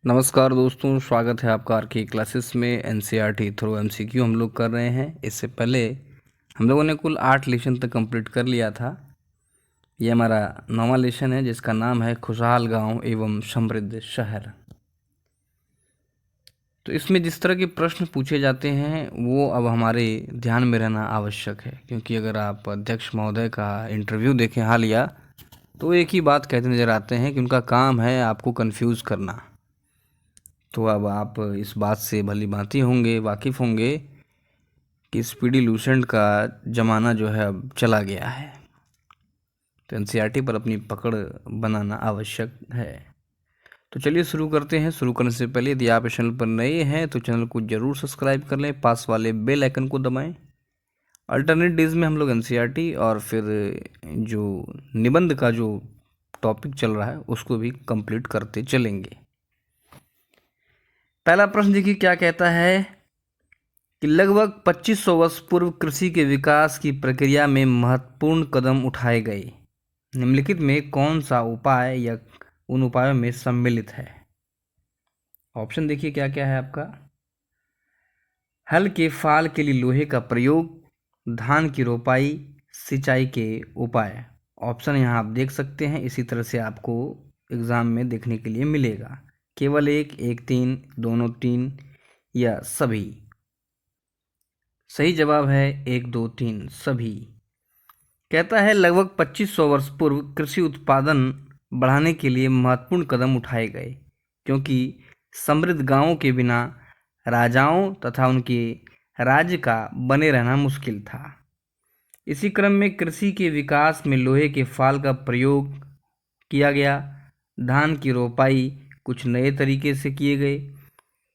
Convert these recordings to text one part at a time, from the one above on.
नमस्कार दोस्तों, स्वागत है आपका आर के क्लासेस में। एनसीईआरटी थ्रू एमसीक्यू हम लोग कर रहे हैं। इससे पहले हम लोगों ने कुल 8 लेसन तक कंप्लीट कर लिया था। ये हमारा 9वां लेसन है जिसका नाम है खुशहाल गांव एवं समृद्ध शहर। तो इसमें जिस तरह के प्रश्न पूछे जाते हैं वो अब हमारे ध्यान में रहना आवश्यक है, क्योंकि अगर आप अध्यक्ष महोदय का इंटरव्यू देखें हालिया, तो एक ही बात कहते नज़र आते हैं कि उनका काम है आपको कंफ्यूज करना। तो अब आप इस बात से भली भांति होंगे, वाकिफ़ होंगे कि स्पीडी लूसेंट का ज़माना जो है अब चला गया है। तो एनसीईआरटी पर अपनी पकड़ बनाना आवश्यक है। तो चलिए शुरू करते हैं। शुरू करने से पहले यदि आप इस चैनल पर नए हैं तो चैनल को ज़रूर सब्सक्राइब कर लें, पास वाले बेल आइकन को दबाएं। अल्टरनेट डेज में हम लोग एनसीईआरटी और फिर जो निबंध का जो टॉपिक चल रहा है उसको भी कंप्लीट करते चलेंगे। पहला प्रश्न देखिए क्या कहता है कि लगभग 2500 वर्ष पूर्व कृषि के विकास की प्रक्रिया में महत्वपूर्ण कदम उठाए गए। निम्नलिखित में कौन सा उपाय या उन उपायों में सम्मिलित है? ऑप्शन देखिए क्या क्या है आपका। हल के फाल के लिए लोहे का प्रयोग, धान की रोपाई, सिंचाई के उपाय। ऑप्शन यहाँ आप देख सकते हैं, इसी तरह से आपको एग्ज़ाम में देखने के लिए मिलेगा। केवल एक 3, दोनों 3 या सभी। सही जवाब है 1, 2, 3 सभी। कहता है लगभग 2500 वर्ष पूर्व कृषि उत्पादन बढ़ाने के लिए महत्वपूर्ण कदम उठाए गए, क्योंकि समृद्ध गांवों के बिना राजाओं तथा उनके राज्य का बने रहना मुश्किल था। इसी क्रम में कृषि के विकास में लोहे के फाल का प्रयोग किया गया। धान की रोपाई कुछ नए तरीके से किए गए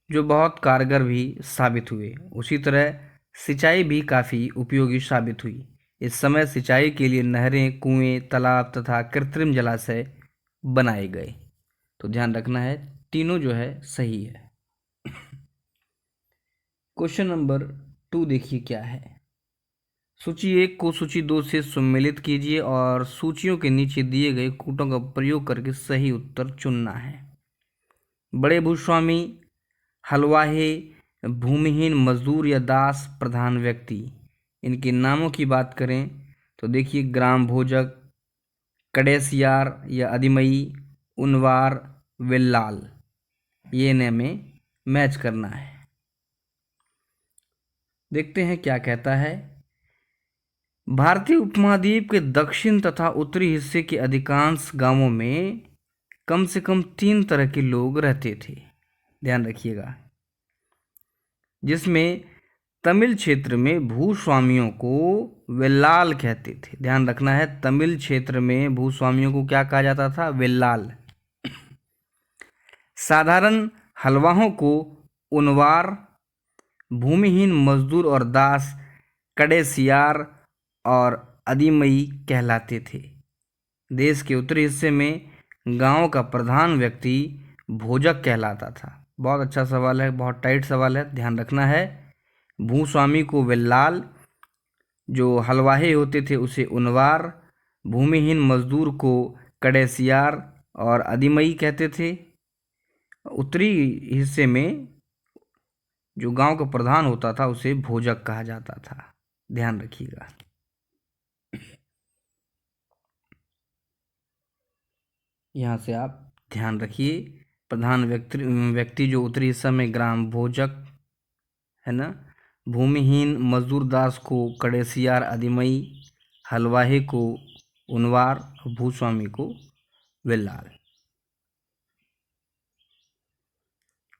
जो बहुत कारगर भी साबित हुए। उसी तरह सिंचाई भी काफ़ी उपयोगी साबित हुई। इस समय सिंचाई के लिए नहरें, कुएं, तालाब तथा कृत्रिम जलाशय बनाए गए। तो ध्यान रखना है, तीनों जो है सही है। क्वेश्चन नंबर 2 देखिए क्या है। सूची 1 को सूची 2 से सम्मिलित कीजिए और सूचियों के नीचे दिए गए कूटों का प्रयोग करके सही उत्तर चुनना है। बड़े भूस्वामी, हलवाहे, भूमिहीन मजदूर या दास प्रधान व्यक्ति। इनके नामों की बात करें तो देखिए ग्राम भोजक, कडेसियार या अधिमई, उनवार, वेल्लाल, ये इन्हें हमें मैच करना है। देखते हैं क्या कहता है। भारतीय उपमहाद्वीप के दक्षिण तथा उत्तरी हिस्से के अधिकांश गांवों में कम से कम 3 तरह के लोग रहते थे। ध्यान रखिएगा, जिसमें तमिल क्षेत्र में भूस्वामियों को वेल्लाल कहते थे। ध्यान रखना है, तमिल क्षेत्र में भूस्वामियों को क्या कहा जाता था? वेल्लाल। साधारण हलवाहों को उनवार, भूमिहीन मजदूर और दास कडेसियार और अधिमई कहलाते थे। देश के उत्तरी हिस्से में गांव का प्रधान व्यक्ति भोजक कहलाता था। बहुत अच्छा सवाल है, बहुत टाइट सवाल है, ध्यान रखना है। भूस्वामी को वेल्लाल, जो हलवाहे होते थे उसे उनवार, भूमिहीन मजदूर को कडेसियार और अधिमई कहते थे। उत्तरी हिस्से में जो गांव का प्रधान होता था उसे भोजक कहा जाता था। ध्यान रखिएगा। यहाँ से आप ध्यान रखिए, प्रधान व्यक्ति जो उत्तरी हिस्सा में ग्राम भोजक है ना, भूमिहीन मजदूर दास को कडेसियार अधिमई, हलवाहे को उनवार, भूस्वामी को वेल्लाल।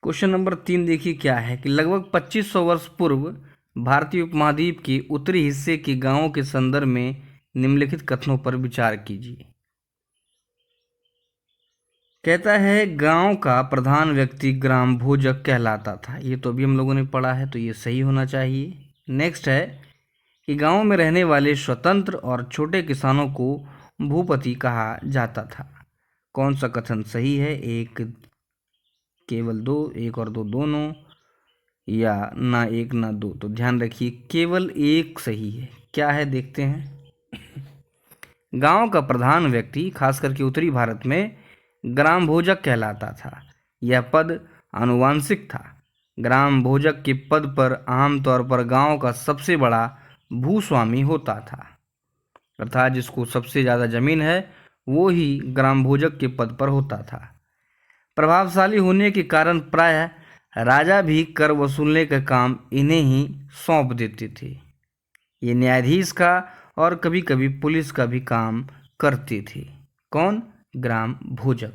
क्वेश्चन नंबर 3 देखिए क्या है कि लगभग 2500 वर्ष पूर्व भारतीय उपमहाद्वीप के उत्तरी हिस्से के गांवों के संदर्भ में निम्नलिखित कथनों पर विचार कीजिए। कहता है गांव का प्रधान व्यक्ति ग्राम भोजक कहलाता था। ये तो अभी हम लोगों ने पढ़ा है, तो ये सही होना चाहिए। नेक्स्ट है कि गांव में रहने वाले स्वतंत्र और छोटे किसानों को भूपति कहा जाता था। कौन सा कथन सही है? 1 केवल 2, 1 और 2 दोनों, या ना 1 ना 2? तो ध्यान रखिए, केवल 1 सही है। क्या है देखते हैं। गांव का प्रधान व्यक्ति खास करके उत्तरी भारत में ग्राम भोजक कहलाता था। यह पद आनुवांशिक था। ग्राम भोजक के पद पर आमतौर पर गांव का सबसे बड़ा भूस्वामी होता था, अर्थात जिसको सबसे ज़्यादा जमीन है वो ही ग्राम भोजक के पद पर होता था। प्रभावशाली होने के कारण प्रायः राजा भी कर वसूलने का काम इन्हें ही सौंप देते थे। ये न्यायाधीश का और कभी कभी पुलिस का भी काम करते थे। कौन? ग्राम भोजक।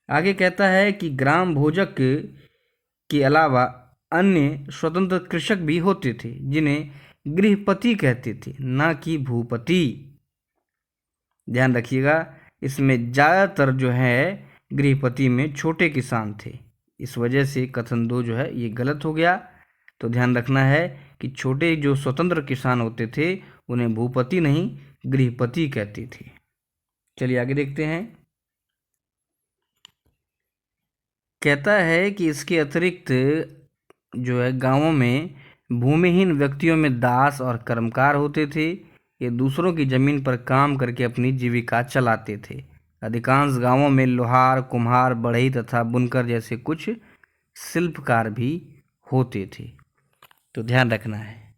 आगे कहता है कि ग्राम भोजक के अलावा अन्य स्वतंत्र कृषक भी होते थे जिन्हें गृहपति कहते थे, ना कि भूपति। ध्यान रखिएगा, इसमें ज़्यादातर जो है गृहपति में छोटे किसान थे। इस वजह से कथन 2 जो है ये गलत हो गया। तो ध्यान रखना है कि छोटे जो स्वतंत्र किसान होते थे उन्हें भूपति नहीं गृहपति कहते थे। चलिए आगे देखते हैं। कहता है कि इसके अतिरिक्त जो है गांवों में भूमिहीन व्यक्तियों में दास और कर्मकार होते थे। ये दूसरों की जमीन पर काम करके अपनी जीविका चलाते थे। अधिकांश गांवों में लोहार, कुम्हार, बढ़ई तथा बुनकर जैसे कुछ शिल्पकार भी होते थे। तो ध्यान रखना है,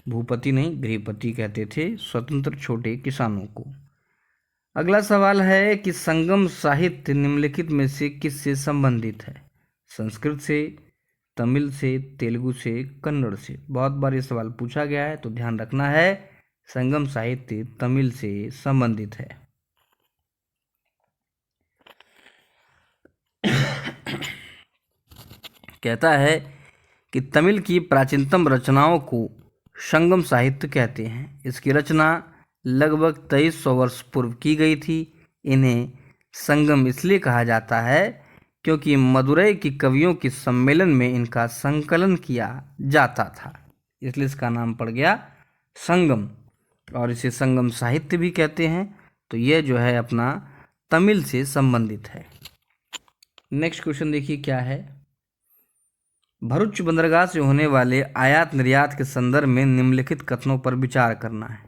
भूपति नहीं गृहपति कहते थे स्वतंत्र छोटे किसानों को। अगला सवाल है कि संगम साहित्य निम्नलिखित में से किससे संबंधित है? संस्कृत से, तमिल से, तेलुगु से, कन्नड़ से। बहुत बार ये सवाल पूछा गया है, तो ध्यान रखना है संगम साहित्य तमिल से संबंधित है। कहता है कि तमिल की प्राचीनतम रचनाओं को संगम साहित्य कहते हैं। इसकी रचना लगभग 2300 वर्ष पूर्व की गई थी। इन्हें संगम इसलिए कहा जाता है क्योंकि मदुरई की कवियों के सम्मेलन में इनका संकलन किया जाता था, इसलिए इसका नाम पड़ गया संगम, और इसे संगम साहित्य भी कहते हैं। तो यह जो है अपना तमिल से संबंधित है। नेक्स्ट क्वेश्चन देखिए क्या है। भरूच बंदरगाह से होने वाले आयात निर्यात के संदर्भ में निम्नलिखित कथनों पर विचार करना है।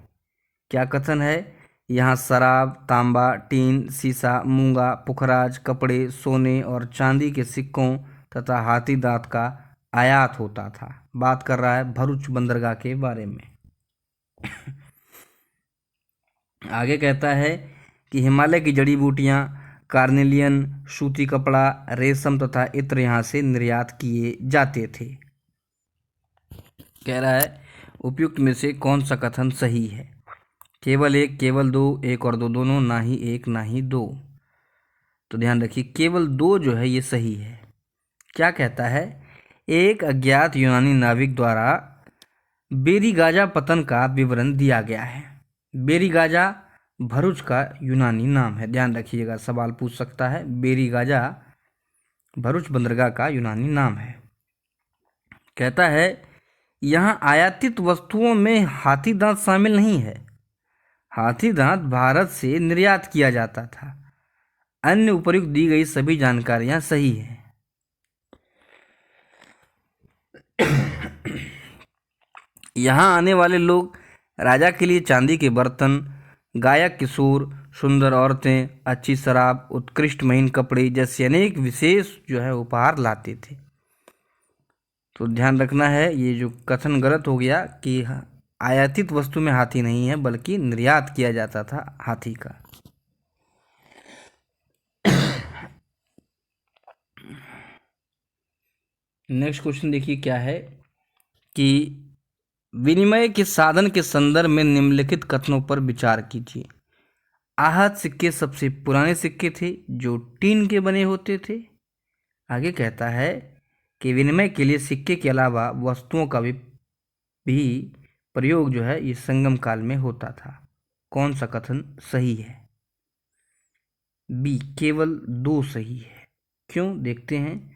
क्या कथन है? यहाँ शराब, तांबा, टीन, सीसा, मूंगा, पुखराज, कपड़े, सोने और चांदी के सिक्कों तथा हाथी दांत का आयात होता था। बात कर रहा है भरूच बंदरगाह के बारे में। आगे कहता है कि हिमालय की जड़ी बूटियाँ, कार्नेलियन, सूती कपड़ा, रेशम तथा इत्र यहाँ से निर्यात किए जाते थे। कह रहा है उपयुक्त में से कौन सा कथन सही है? केवल एक, केवल दो, एक और दो दोनों, ना ही एक ना ही दो। तो ध्यान रखिए केवल 2 जो है ये सही है। क्या कहता है? एक अज्ञात यूनानी नाविक द्वारा बेरीगाजा पतन का विवरण दिया गया है। बेरीगाजा भरूच का यूनानी नाम है। ध्यान रखिएगा, सवाल पूछ सकता है। बेरीगाजा भरूच बंदरगाह का यूनानी नाम है। कहता है यहाँ आयातित वस्तुओं में हाथी दांत शामिल नहीं है। हाथी दांत भारत से निर्यात किया जाता था। अन्य उपर्युक्त दी गई सभी जानकारियां सही हैं। यहाँ आने वाले लोग राजा के लिए चांदी के बर्तन, गायक किशोर, सुंदर औरतें, अच्छी शराब, उत्कृष्ट महीन कपड़े जैसे अनेक विशेष जो है उपहार लाते थे। तो ध्यान रखना है ये जो कथन गलत हो गया कि आयातित वस्तु में हाथी नहीं है बल्कि निर्यात किया जाता था हाथी का। नेक्स्ट क्वेश्चन देखिए क्या है कि विनिमय के साधन के संदर्भ में निम्नलिखित कथनों पर विचार कीजिए। आहत सिक्के सबसे पुराने सिक्के थे जो टीन के बने होते थे। आगे कहता है कि विनिमय के लिए सिक्के के अलावा वस्तुओं का भी प्रयोग जो है ये संगम काल में होता था। कौन सा कथन सही है? बी, केवल 2 सही है। क्यों? देखते हैं।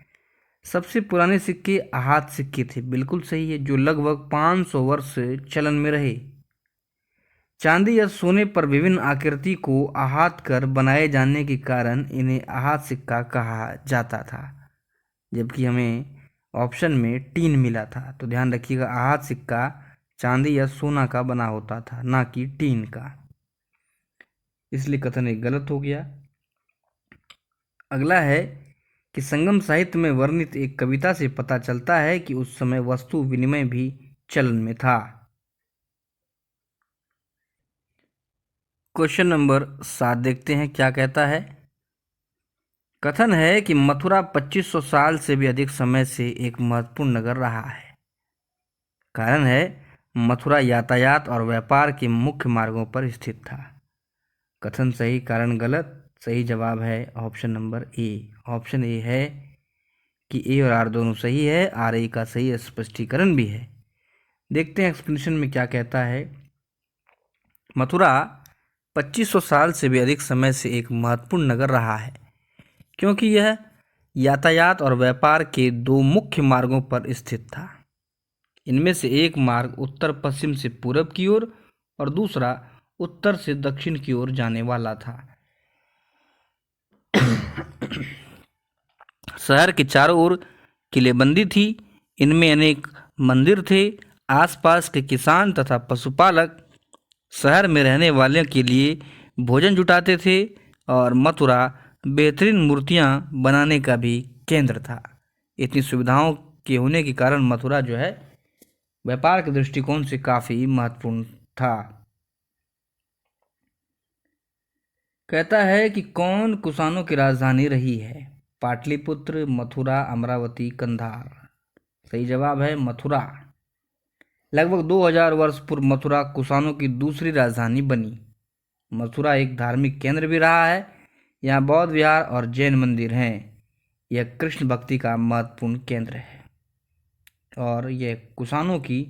सबसे पुराने सिक्के आहत सिक्के थे, बिल्कुल सही है, जो लगभग 500 वर्ष चलन में रहे। चांदी या सोने पर विभिन्न आकृति को आहत कर बनाए जाने के कारण इन्हें आहत सिक्का कहा जाता था, जबकि हमें ऑप्शन में टीन मिला था। तो ध्यान रखिएगा आहत सिक्का चांदी या सोना का बना होता था, ना कि टीन का, इसलिए कथन एक गलत हो गया। अगला है कि संगम साहित्य में वर्णित एक कविता से पता चलता है कि उस समय वस्तु विनिमय भी चलन में था। क्वेश्चन नंबर 7 देखते हैं क्या कहता है। कथन है कि मथुरा 2500 साल से भी अधिक समय से एक महत्वपूर्ण नगर रहा है। कारण है मथुरा यातायात और व्यापार के मुख्य मार्गों पर स्थित था। कथन सही, कारण गलत। सही जवाब है option number A. Option A है कि ए और आर दोनों सही है। आर ए का सही स्पष्टीकरण भी है। देखते हैं एक्सप्लेनेशन में क्या कहता है। मथुरा 2500 साल से भी अधिक समय से एक महत्वपूर्ण नगर रहा है क्योंकि यह यातायात और व्यापार के दो मुख्य मार्गों पर स्थित था। इनमें से एक मार्ग उत्तर पश्चिम से पूरब की ओर और दूसरा उत्तर से दक्षिण की ओर जाने वाला था। शहर के चारों ओर किलेबंदी थी। इनमें अनेक मंदिर थे। आसपास के किसान तथा पशुपालक शहर में रहने वालों के लिए भोजन जुटाते थे और मथुरा बेहतरीन मूर्तियां बनाने का भी केंद्र था। इतनी सुविधाओं के होने के कारण मथुरा जो है व्यापार के दृष्टिकोण से काफ़ी महत्वपूर्ण था। कहता है कि कौन कुषाणों की राजधानी रही है। पाटलिपुत्र, मथुरा, अमरावती, कंधार। सही जवाब है मथुरा। लगभग 2000 वर्ष पूर्व मथुरा कुषाणों की दूसरी राजधानी बनी। मथुरा एक धार्मिक केंद्र भी रहा है। यहाँ बौद्ध विहार और जैन मंदिर हैं। यह कृष्ण भक्ति का महत्वपूर्ण केंद्र है और यह कुषाणों की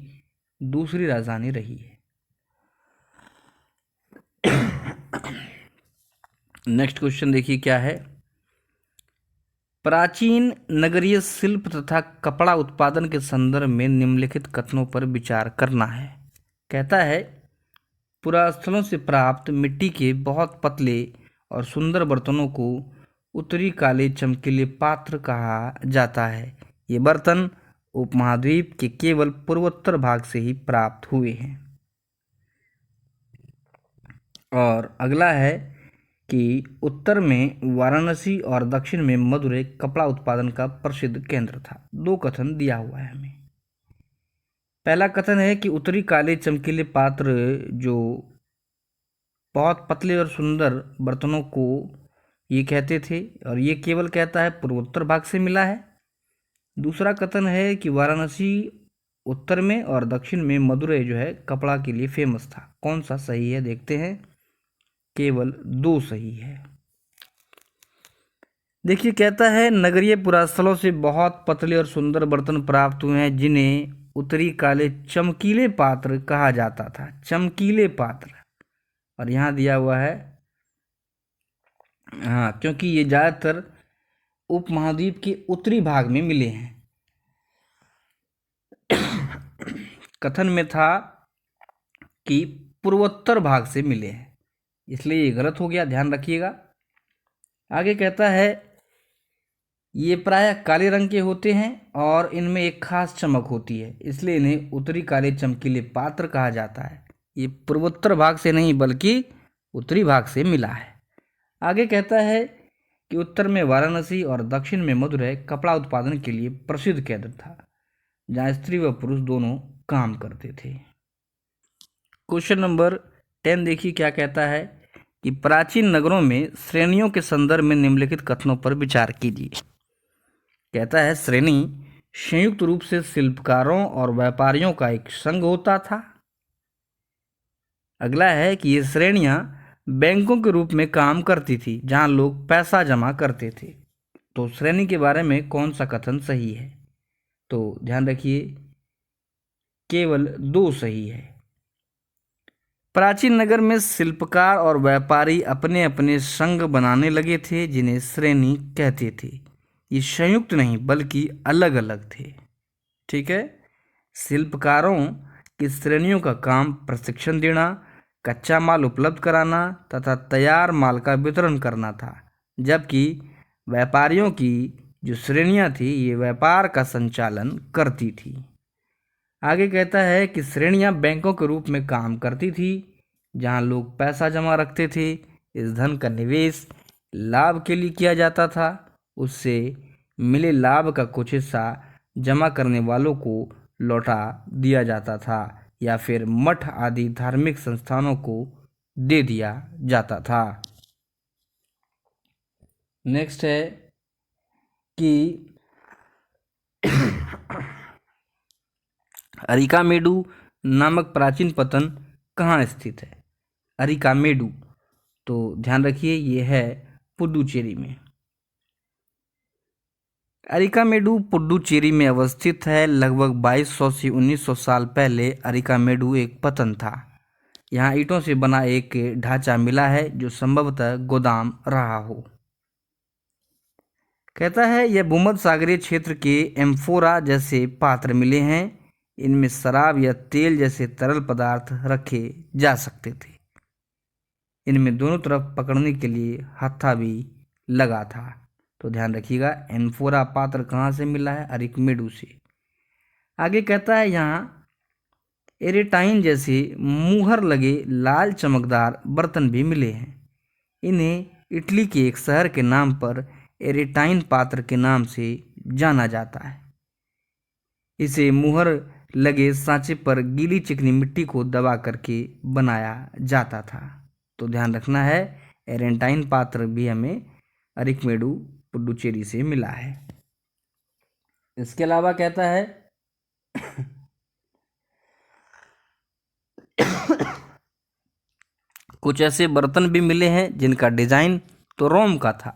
दूसरी राजधानी रही है। नेक्स्ट क्वेश्चन देखिए क्या है। प्राचीन नगरीय शिल्प तथा कपड़ा उत्पादन के संदर्भ में निम्नलिखित कथनों पर विचार करना है। कहता है पुरास्थलों से प्राप्त मिट्टी के बहुत पतले और सुंदर बर्तनों को उत्तरी काले चमकीले पात्र कहा जाता है। ये बर्तन उपमहाद्वीप के केवल पूर्वोत्तर भाग से ही प्राप्त हुए हैं। और अगला है कि उत्तर में वाराणसी और दक्षिण में मदुरै कपड़ा उत्पादन का प्रसिद्ध केंद्र था। दो कथन दिया हुआ है हमें। पहला कथन है कि उत्तरी काले चमकीले पात्र जो बहुत पतले और सुंदर बर्तनों को ये कहते थे और ये केवल कहता है पूर्वोत्तर भाग से मिला है। दूसरा कथन है कि वाराणसी उत्तर में और दक्षिण में मदुरै जो है कपड़ा के लिए फेमस था। कौन सा सही है देखते हैं। केवल दो सही है। देखिए कहता है नगरीय पुरास्थलों से बहुत पतले और सुंदर बर्तन प्राप्त हुए हैं जिन्हें उत्तरी काले चमकीले पात्र कहा जाता था। चमकीले पात्र। और यहाँ दिया हुआ है हाँ, क्योंकि ये ज़्यादातर उपमहाद्वीप के उत्तरी भाग में मिले हैं। कथन में था कि पूर्वोत्तर भाग से मिले हैं, इसलिए ये गलत हो गया, ध्यान रखिएगा। आगे कहता है ये प्रायः काले रंग के होते हैं और इनमें एक खास चमक होती है, इसलिए इन्हें उत्तरी काले चमकीले पात्र कहा जाता है। ये पूर्वोत्तर भाग से नहीं बल्कि उत्तरी भाग से मिला है। आगे कहता है कि उत्तर में वाराणसी और दक्षिण में मदुरै कपड़ा उत्पादन के लिए प्रसिद्ध केंद्र था जहाँ स्त्री व पुरुष दोनों काम करते थे। क्वेश्चन नंबर 10 देखिए क्या कहता है कि प्राचीन नगरों में श्रेणियों के संदर्भ में निम्नलिखित कथनों पर विचार कीजिए। कहता है श्रेणी संयुक्त रूप से शिल्पकारों और व्यापारियों का एक संघ होता था। अगला है कि ये श्रेणियां बैंकों के रूप में काम करती थी जहां लोग पैसा जमा करते थे। तो श्रेणी के बारे में कौन सा कथन सही है। तो ध्यान रखिए केवल दो सही है। प्राचीन नगर में शिल्पकार और व्यापारी अपने अपने संघ बनाने लगे थे जिन्हें श्रेणी कहते थे। ये संयुक्त नहीं बल्कि अलग अलग थे। ठीक है। शिल्पकारों की श्रेणियों का काम प्रशिक्षण देना, कच्चा माल उपलब्ध कराना तथा तैयार माल का वितरण करना था, जबकि व्यापारियों की जो श्रेणियां थी ये व्यापार का संचालन करती थी। आगे कहता है कि श्रेणियां बैंकों के रूप में काम करती थी जहां लोग पैसा जमा रखते थे। इस धन का निवेश लाभ के लिए किया जाता था, उससे मिले लाभ का कुछ हिस्सा जमा करने वालों को लौटा दिया जाता था या फिर मठ आदि धार्मिक संस्थानों को दे दिया जाता था। नेक्स्ट है कि अरिकामेडु नामक प्राचीन पतन कहाँ स्थित है? अरिकामेडु, तो ध्यान रखिए ये है पुडुचेरी में। अरिकामेडु पुडुचेरी में अवस्थित है। लगभग 2200 से 1900 साल पहले अरिकामेडु एक पतन था। यहाँ ईंटों से बना एक ढांचा मिला है जो संभवतः गोदाम रहा हो। कहता है यह भूमध्य सागरीय क्षेत्र के एम्फोरा जैसे पात्र मिले हैं। इनमें शराब या तेल जैसे तरल पदार्थ रखे जा सकते थे। इनमें दोनों तरफ पकड़ने के लिए हत्था भी लगा था। तो ध्यान रखिएगा, एम्फोरा पात्र कहाँ से मिला है? अरिकामेडु से। आगे कहता है यहाँ एरेटाइन जैसे मुहर लगे लाल चमकदार बर्तन भी मिले हैं। इन्हें इटली के एक शहर के नाम पर एरेटाइन पात्र के नाम से जाना जाता है। इसे मुहर लगे सांचे पर गीली चिकनी मिट्टी को दबा करके बनाया जाता था। तो ध्यान रखना है, एरेटाइन पात्र भी हमें अरिकामेडु पुडुचेरी से मिला है। इसके अलावा कहता है कुछ ऐसे बर्तन भी मिले हैं जिनका डिजाइन तो रोम का था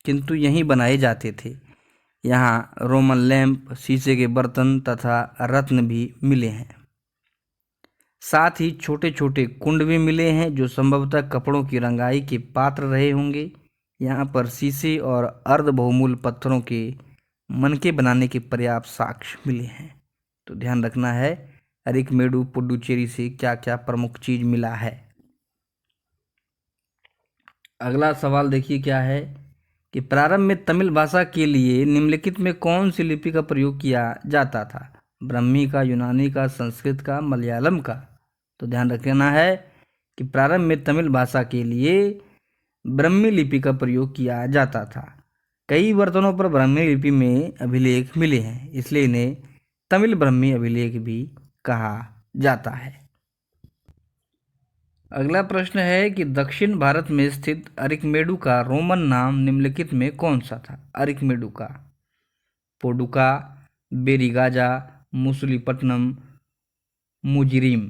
किंतु यहीं बनाए जाते थे। यहाँ रोमन लैंप, शीशे के बर्तन तथा रत्न भी मिले हैं। साथ ही छोटे छोटे कुंड भी मिले हैं जो संभवतः कपड़ों की रंगाई के पात्र रहे होंगे। यहाँ पर शीशे और अर्ध बहुमूल्य पत्थरों के मनके बनाने के पर्याप्त साक्ष्य मिले हैं। तो ध्यान रखना है, अरिकामेडु पुडुचेरी से क्या क्या प्रमुख चीज मिला है। अगला सवाल देखिए क्या है कि प्रारंभ में तमिल भाषा के लिए निम्नलिखित में कौन सी लिपि का प्रयोग किया जाता था? ब्राह्मी का, यूनानी का, संस्कृत का, मलयालम का? तो ध्यान रखना है कि प्रारंभ में तमिल भाषा के लिए ब्राह्मी लिपि का प्रयोग किया जाता था। कई बर्तनों पर ब्राह्मी लिपि में अभिलेख मिले हैं, इसलिए इन्हें तमिल ब्राह्मी अभिलेख भी कहा जाता है। अगला प्रश्न है कि दक्षिण भारत में स्थित अरिकामेडु का रोमन नाम निम्नलिखित में कौन सा था? अरिकामेडु का पोडुका, बेरिगाजा, मुसुलिपट्टनम, मुजिरिम?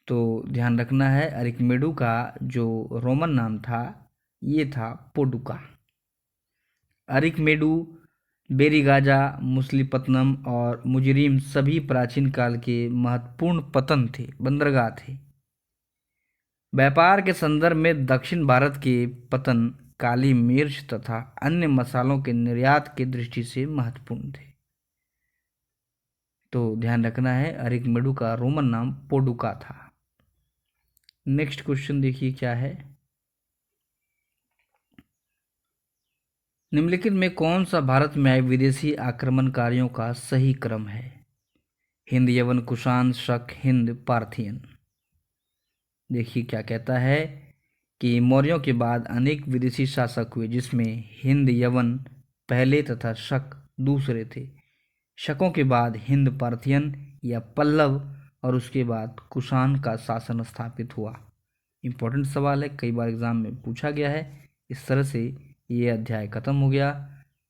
तो ध्यान रखना है, अरिकामेडु का जो रोमन नाम था ये था पोडुका। अरिकामेडु, बेरिगाजा, मुसुलिपट्टनम और मुजिरिम सभी प्राचीन काल के महत्वपूर्ण पतन थे, बंदरगाह थे। व्यापार के संदर्भ में दक्षिण भारत के पतन काली मिर्च तथा अन्य मसालों के निर्यात की दृष्टि से महत्वपूर्ण थे। तो ध्यान रखना है, अरिकामेडु का रोमन नाम पोडुका था। नेक्स्ट क्वेश्चन देखिए क्या है। निम्नलिखित में कौन सा भारत में आए विदेशी आक्रमणकारियों का सही क्रम है? हिंद, यवन, कुषाण, शक, हिंद, पार्थियन? देखिए क्या कहता है कि मौर्यों के बाद अनेक विदेशी शासक हुए जिसमें हिंद, यवन पहले तथा शक दूसरे थे। शकों के बाद हिंद, पार्थियन या पल्लव और उसके बाद कुषाण का शासन स्थापित हुआ। इम्पोर्टेंट सवाल है, कई बार एग्जाम में पूछा गया है। इस तरह से ये अध्याय खत्म हो गया।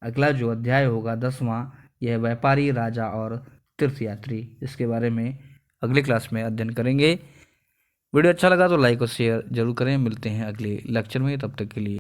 अगला जो अध्याय होगा 10वां, यह व्यापारी, राजा और तीर्थयात्री, इसके बारे में अगले क्लास में अध्ययन करेंगे। वीडियो अच्छा लगा तो लाइक और शेयर जरूर करें। मिलते हैं अगले लेक्चर में, तब तक के लिए।